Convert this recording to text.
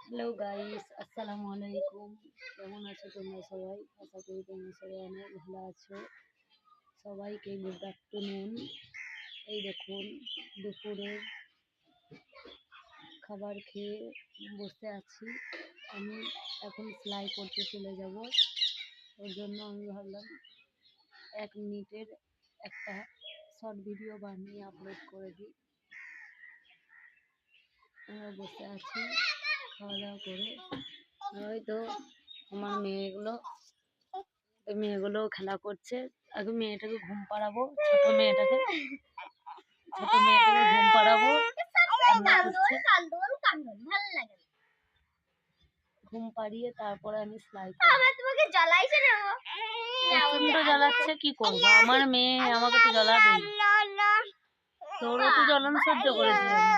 Hello guys, আসসালামু আলাইকুম। কেমন আছো তোমরা সবাই? আশা করি তোমরা সবাই অনেক ভালো আছো। সবাইকে গুড আফটারনুন। এই দেখুন, দুপুরের খাবার খেয়ে বসে আছি। আমি এখন সেলাই করতে চলে যাব। ওর জন্য আমি ভাবলাম 1 মিনিটের একটা শর্ট ভিডিও বানিয়ে আপলোড করে দিই। আমরা বসে আছি খাওয়া দাওয়া করে। হয়তো আমার মেয়েগুলো খেলা করছে। আগে মেয়েটাকে ঘুম পাড়াবো, ছোট মেয়েটাকে ঘুম পাড়াবো। ঘুম পাড়িয়ে তারপরে আমি সেলাই করবো। প্রচন্ড জ্বালাচ্ছে, কি করবো? আমার মেয়ে আমাকে তো জ্বালাবেই। তোরও তো জ্বলন সহ্য করেছি আমি।